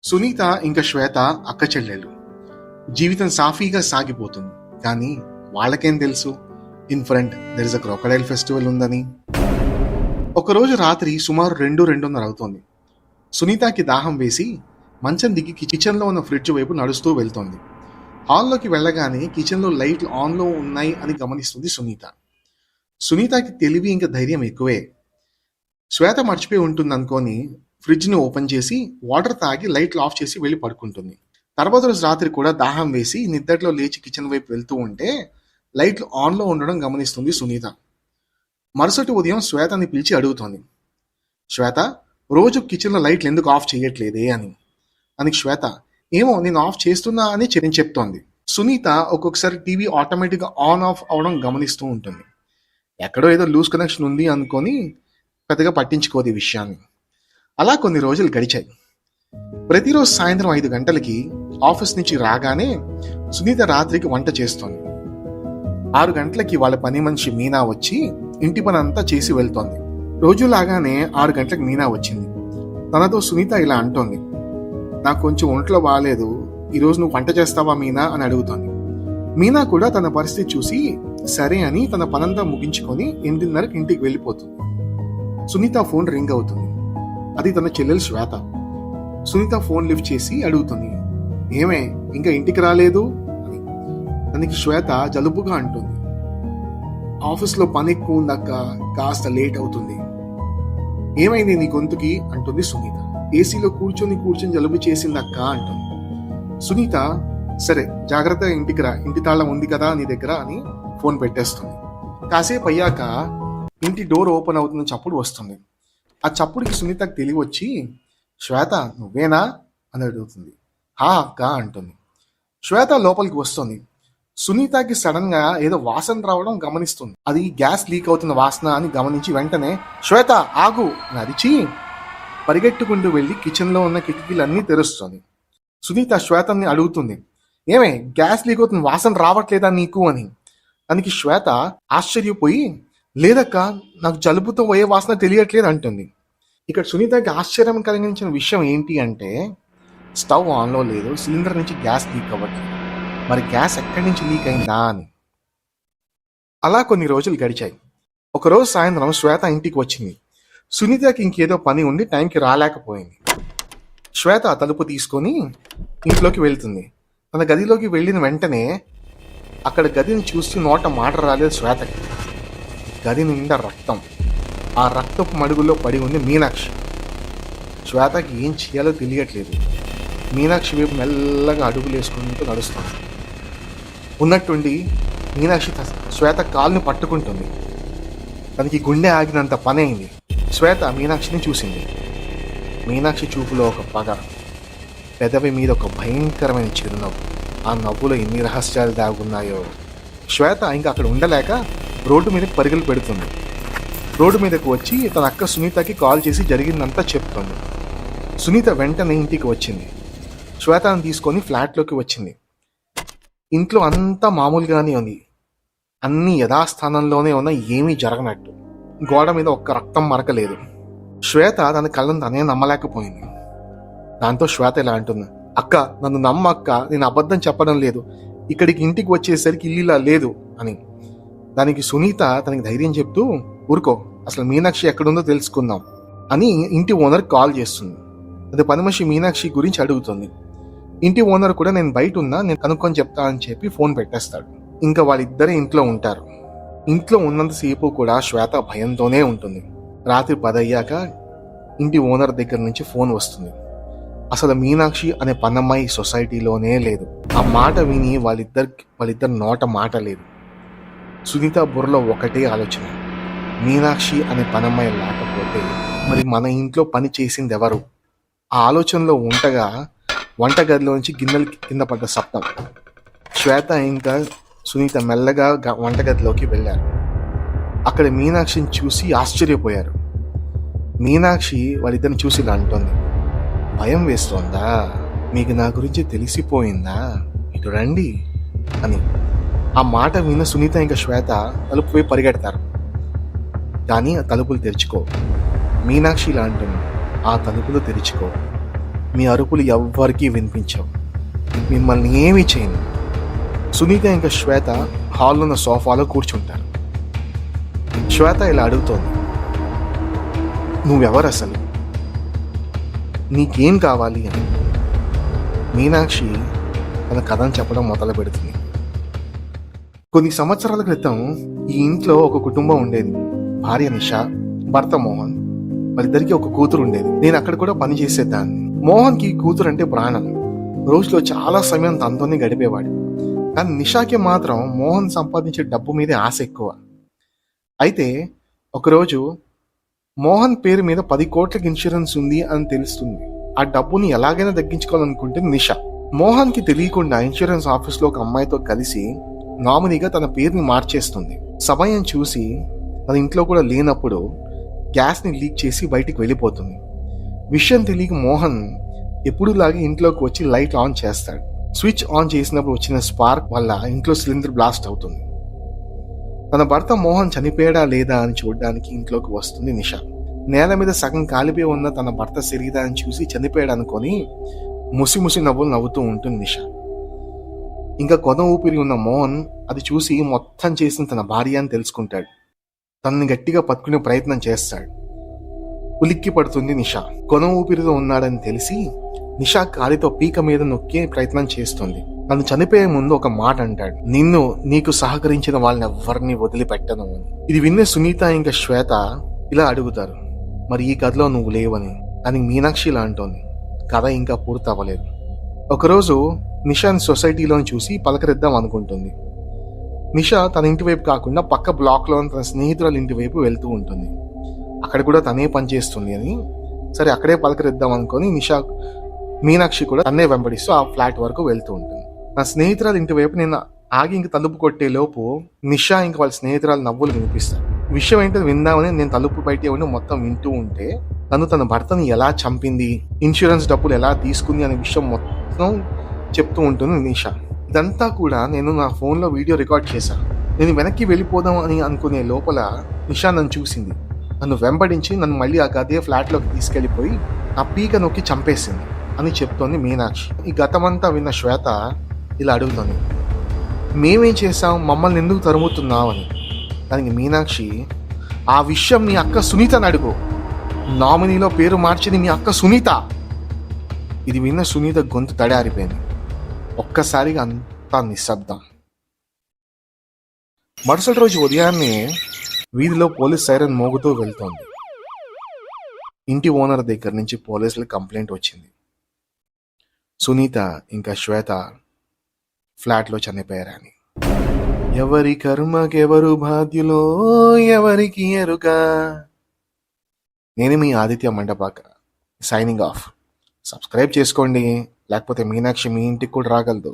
సునీత ఇంకా శ్వేత అక్క చెల్లెలు. జీవితం సాఫీగా సాగిపోతుంది. కానీ వాళ్ళకేం తెలుసు, in front there is a crocodile festival ఉందని. ఒకరోజు రాత్రి సుమారు 2-2:30 అవుతోంది. సునీతకి దాహం వేసి మంచం దిగి కిచెన్లో ఉన్న ఫ్రిడ్జ్ వైపు నడుస్తూ వెళ్తోంది. హాల్లోకి వెళ్ళగానే కిచెన్లో లైట్లు ఆన్లో ఉన్నాయి అని గమనిస్తుంది సునీత. సునీతకి తెలివి ఇంకా ధైర్యం ఎక్కువే. శ్వేత మర్చిపోయి ఉంటుంది అనుకొని ఫ్రిడ్జ్ని ఓపెన్ చేసి వాటర్ తాగి లైట్లు ఆఫ్ చేసి వెళ్ళి పడుకుంటుంది. తర్వాత రోజు రాత్రి కూడా దాహం వేసి నిద్దట్లో లేచి కిచెన్ వైపు వెళ్తూ ఉంటే లైట్లు ఆన్లో ఉండడం గమనిస్తుంది సునీత. మరుసటి ఉదయం శ్వేతని పిలిచి అడుగుతోంది, శ్వేత, రోజు కిచెన్లో లైట్లు ఎందుకు ఆఫ్ చేయట్లేదే అని. అని శ్వేత, ఏమో నేను ఆఫ్ చేస్తున్నా అని చెప్తోంది. సునీత ఒక్కొక్కసారి టీవీ ఆటోమేటిక్గా ఆన్ ఆఫ్ అవడం గమనిస్తూ ఉంటుంది. ఎక్కడో ఏదో లూజ్ కనెక్షన్ ఉంది అనుకొని పెద్దగా పట్టించుకోదు ఈ విషయాన్ని. అలా కొన్ని రోజులు గడిచాయి. ప్రతిరోజు సాయంత్రం 5 గంటలకి ఆఫీస్ నుంచి రాగానే సునీత రాత్రికి వంట చేస్తోంది. 6 గంటలకి వాళ్ళ పని మనిషి మీనా వచ్చి ఇంటి పని అంతా చేసి వెళ్తోంది. రోజులాగానే 6 గంటలకు మీనా వచ్చింది. తనతో సునీత ఇలా అంటోంది, నాకు కొంచెం ఒంట్లో బాగాలేదు, ఈరోజు నువ్వు వంట చేస్తావా మీనా అని అడుగుతోంది. మీనా కూడా తన పరిస్థితి చూసి సరే అని తన పనంతా ముగించుకొని 8:30కి ఇంటికి వెళ్ళిపోతుంది. సునీత ఫోన్ రింగ్ అవుతుంది. అది తన చెల్లెలు శ్వేత. సునీత ఫోన్ లిఫ్ట్ చేసి అడుగుతుంది, ఏమే ఇంకా ఇంటికి రాలేదు అని. దానికి శ్వేత జలుబుగా అంటుంది, ఆఫీస్లో పని ఎక్కువ ఉందక్క, కాస్త లేట్ అవుతుంది. ఏమైంది నీ గొంతుకి అంటుంది సునీత. ఏసీలో కూర్చొని జలుబు చేసిందక్క అంటుంది. సునీత, సరే జాగ్రత్తగా ఇంటికి రా, ఇంటి తాళం ఉంది కదా నీ దగ్గర అని ఫోన్ పెట్టేస్తుంది. కాసేపు అయ్యాక ఇంటి డోర్ ఓపెన్ అవుతున్న చప్పుడు వస్తుంది. ఆ చప్పుడుకి సునీతకు తెలివి వచ్చి, శ్వేత నువ్వేనా అని అడుగుతుంది. హా అక్క అంటుంది. శ్వేత లోపలికి వస్తుంది. సునీతకి సడన్ గా ఏదో వాసన రావడం గమనిస్తుంది. అది గ్యాస్ లీక్ అవుతున్న వాసన అని గమనించి వెంటనే శ్వేత ఆగు అని అరిచి పరిగెట్టుకుంటూ వెళ్ళి కిచెన్లో ఉన్న కిటికీలన్నీ తెరుస్తుంది. సునీత శ్వేతని అడుగుతుంది, ఏమే గ్యాస్ లీక్ అవుతున్న వాసన రావట్లేదా నీకు అని. దానికి శ్వేత ఆశ్చర్యపోయి, లేదక్క నాకు జలుబుతో పోయే వాసన తెలియట్లేదు అంటుంది. ఇక్కడ సునీతకి ఆశ్చర్యం కలిగించిన విషయం ఏంటి అంటే, స్టవ్ ఆన్లో లేదు, సిలిండర్ నుంచి గ్యాస్ లీక్ అవ్వట్లేదు, మరి గ్యాస్ ఎక్కడి నుంచి లీక్ అయిందా అని. అలా కొన్ని రోజులు గడిచాయి. ఒకరోజు సాయంత్రం శ్వేత ఇంటికి వచ్చింది. సునీతకి ఇంకేదో పని ఉండి టైంకి రాలేకపోయింది. శ్వేత తలుపు తీసుకొని ఇంట్లోకి వెళ్తుంది. తన గదిలోకి వెళ్ళిన వెంటనే అక్కడ గదిని చూసి నోట మాట రాలేదు శ్వేతకి. గది నిండా రక్తం. ఆ రక్తపు మడుగులో పడి ఉంది మీనాక్షి. శ్వేతకి ఏం చేయాలో తెలియట్లేదు. మీనాక్షి వైపు మెల్లగా అడుగులు వేసుకుంటూ నడుస్తుంది. ఉన్నట్టుండి మీనాక్షి శ్వేత కాలుని పట్టుకుంటుంది. తనకి గుండె ఆగినంత పని అయింది. శ్వేత మీనాక్షిని చూసింది. మీనాక్షి చూపులో ఒక పగ, పెదవి మీద ఒక భయంకరమైన చిరునవ్వు. ఆ నవ్వులో ఎన్ని రహస్యాలు దాగున్నాయో. శ్వేత ఇంకా అక్కడ ఉండలేక రోడ్డు మీదకి పరుగులు పెడుతుంది. రోడ్డు మీదకు వచ్చి తన అక్క సునీతకి కాల్ చేసి జరిగిందంతా చెప్తుంది. సునీత వెంటనే ఇంటికి వచ్చింది. శ్వేతను తీసుకొని ఫ్లాట్లోకి వచ్చింది. ఇంట్లో అంతా మామూలుగానే ఉంది. అన్నీ యథాస్థానంలోనే ఉన్న, ఏమీ జరగనట్టు. గోడ మీద ఒక్క రక్తం మరకలేదు. శ్వేత తన కళ్ళను తనే నమ్మలేకపోయింది. దాంతో శ్వేత ఇలా అంటుంది, అక్క నన్ను నమ్మక్క, నేను అబద్ధం చెప్పడం లేదు, ఇక్కడికి ఇంటికి వచ్చేసరికి ఇల్లులా లేదు అని. దానికి సునీత తనకి ధైర్యం చెప్తూ, ఊరుకో, అసలు మీనాక్షి ఎక్కడుందో తెలుసుకుందాం అని ఇంటి ఓనర్ కాల్ చేస్తుంది. అది పని మనిషి మీనాక్షి గురించి అడుగుతుంది. ఇంటి ఓనర్ కూడా నేను బయట ఉన్నా, నేను కనుక్కొని చెప్తా అని చెప్పి ఫోన్ పెట్టేస్తాడు. ఇంకా వాళ్ళిద్దరే ఇంట్లో ఉంటారు. ఇంట్లో ఉన్నంతసేపు కూడా శ్వేత భయంతోనే ఉంటుంది. రాత్రి 10 అయ్యాక ఇంటి ఓనర్ దగ్గర నుంచి ఫోన్ వస్తుంది. అసలు మీనాక్షి అనే పనమ్మాయి సొసైటీలోనే లేదు. ఆ మాట విని వాళ్ళిద్దరు నోట మాట లేదు. సునీత బుర్రలో ఒకటే ఆలోచన, మీనాక్షి అనే పనమ్మాయి లేకపోతే మరి మన ఇంట్లో పని చేసింది ఎవరు? ఆ ఆలోచనలో ఉండగా వంటగదిలోంచి గిన్నెలు కింద పడ్డ శబ్దం. శ్వేత ఇంకా సునీత మెల్లగా వంటగదిలోకి వెళ్ళారు. అక్కడ మీనాక్షిని చూసి ఆశ్చర్యపోయారు. మీనాక్షి వాళ్ళిద్దరిని చూసి ఇలా అంటోంది, భయం వేస్తోందా? మీకు నా గురించి తెలిసిపోయిందా? ఇటు రండి అని. ఆ మాట విన్న సునీత ఇంకా శ్వేత తలుపు వైపు పరిగెడతారు. కానీ ఆ తలుపులు తెరుచుకో. మీనాక్షి ఇలా అంటుంది, ఆ తలుపులు తెరుచుకో. మీ అరుపులు ఎవ్వరికీ వినిపించవు, మిమ్మల్ని ఏమీ చేయను. సునీత ఇంకా శ్వేత హాల్లో ఉన్న సోఫాలో కూర్చుంటారు. శ్వేత ఇలా అడుగుతోంది, నువ్వెవరు అసలు, నీకేం కావాలి అని. మీనాక్షి తన కథను చెప్పడం మొదలు పెడుతుంది. కొన్ని సంవత్సరాల క్రితం ఈ ఇంట్లో ఒక కుటుంబం ఉండేది. భార్య నిషా, భర్త మోహన్, వాళ్ళిద్దరికి ఒక కూతురు ఉండేది. నేను అక్కడ కూడా పని చేసేదాన్ని. మోహన్కి కూతురు అంటే ప్రాణం. రోజులో చాలా సమయం తనతోనే గడిపేవాడు. కానీ నిషాకి మాత్రం మోహన్ సంపాదించే డబ్బు మీదే ఆశ ఎక్కువ. అయితే ఒకరోజు మోహన్ పేరు మీద 10 కోట్లకి ఇన్సూరెన్స్ ఉంది అని తెలుస్తుంది. ఆ డబ్బుని ఎలాగైనా దగ్గించుకోవాలనుకుంటే నిషా. మోహన్ కి తెలియకుండా ఇన్సూరెన్స్ ఆఫీస్ లో ఒక అమ్మాయితో కలిసి నామినీగా తన పేరుని మార్చేస్తుంది. సమయం చూసి తన ఇంట్లో కూడా లేనప్పుడు గ్యాస్ ని లీక్ చేసి బయటికి వెళ్ళిపోతుంది. విషయం తెలియక మోహన్ ఎప్పుడులాగే ఇంట్లోకి వచ్చి లైట్ ఆన్ చేస్తాడు. స్విచ్ ఆన్ చేసినప్పుడు వచ్చిన స్పార్క్ వల్ల ఇంట్లో సిలిండర్ బ్లాస్ట్ అవుతుంది. తన భర్త మోహన్ చనిపోయాడా లేదా అని చూడడానికి ఇంట్లోకి వస్తుంది నిషా. నేల మీద సగం కాలిపోయి ఉన్న తన భర్త శరీరాన్ని చూసి చనిపోయాడు అనుకొని ముసి నవ్వులు నవ్వుతూ ఉంటుంది నిషా. ఇంకా కొన ఊపిరి ఉన్న మోహన్ అది చూసి మొత్తం చేసిన తన భార్య అని తెలుసుకుంటాడు. తనని గట్టిగా పట్టుకునే ప్రయత్నం చేస్తాడు. ఉలిక్కి పడుతుంది నిషా. కొన ఊపిరితో ఉన్నాడని తెలిసి నిషా కాలితో పీక మీద నొక్కే ప్రయత్నం చేస్తుంది. తను చనిపోయే ముందు ఒక మాట అంటాడు, నీకు సహకరించిన వాళ్ళని ఎవరిని వదిలిపెట్టను అని. ఇది విన్న సునీత ఇంకా శ్వేత ఇలా అడుగుతారు, మరి ఈ కథలో నువ్వు లేవని. దానికి మీనాక్షి ఇలా అంటోంది, కథ ఇంకా పూర్తి అవ్వలేదు. ఒకరోజు నిషాని సొసైటీలో చూసి పలకరిద్దాం అనుకుంటుంది. నిషా తన ఇంటి వైపు కాకుండా పక్క బ్లాక్ లో తన స్నేహితురాల ఇంటి వైపు వెళ్తూ ఉంటుంది. అక్కడ కూడా తనే పనిచేస్తుంది అని సరే అక్కడే పలకరిద్దాం అనుకొని మీనాక్షి కూడా తన్నే వెంబడిస్తూ ఆ ఫ్లాట్ వరకు వెళ్తూ ఉంటుంది. నా స్నేహితురాలు ఇంటి వైపు నేను ఆగి ఇంక తలుపు కొట్టే లోపు నిషా ఇంకా వాళ్ళ స్నేహితురాలు నవ్వులు వినిపిస్తాయి. విషయం ఏంటో విందామని నేను తలుపు బయట ఉండి మొత్తం వింటూ ఉంటే తన భర్తని ఎలా చంపింది, ఇన్సూరెన్స్ డబ్బులు ఎలా తీసుకుంది అనే విషయం మొత్తం చెప్తూ ఉంటుంది నిషా. ఇదంతా కూడా నేను నా ఫోన్లో వీడియో రికార్డ్ చేశాను. నేను వెనక్కి వెళ్ళిపోదాం అని అనుకునే లోపల నిషా నన్ను చూసింది. నన్ను వెంబడించి నన్ను మళ్ళీ ఆ గదే ఫ్లాట్లోకి తీసుకెళ్లిపోయి ఆ పీక నొక్కి చంపేసింది అని చెప్తోంది మీనాక్షి. ఈ గతమంతా విన్న శ్వేత ఇలా అడుగుతోంది, మేమేం చేశాం, మమ్మల్ని ఎందుకు తరుముతున్నావు అని. దానికి మీనాక్షి, ఆ విషయం మీ అక్క సునీతని అడుగు, నామినీలో పేరు మార్చింది మీ అక్క సునీత. ఇది విన్న సునీత గొంతు తడారిపోయింది. ఒక్కసారిగా అంతా నిశ్శబ్దం. మరుసటి రోజు ఉదయాన్నే వీధిలో పోలీస్ సైరన్ మోగుతూ వెళ్తోంది. ఇంటి ఓనర్ దగ్గర నుంచి పోలీసులకు కంప్లైంట్ వచ్చింది, సునీత ఇంకా శ్వేత ఫ్లాట్లో చనిపోయారని. ఎవరి కర్మకెవరు బాధ్యులో ఎవరికి ఎరుక. నేను మీ Aditya Mandapaka, signing off. Subscribe చేసుకోండి, లేకపోతే మీనాక్షి మీ ఇంటికి కూడా రాగలదు.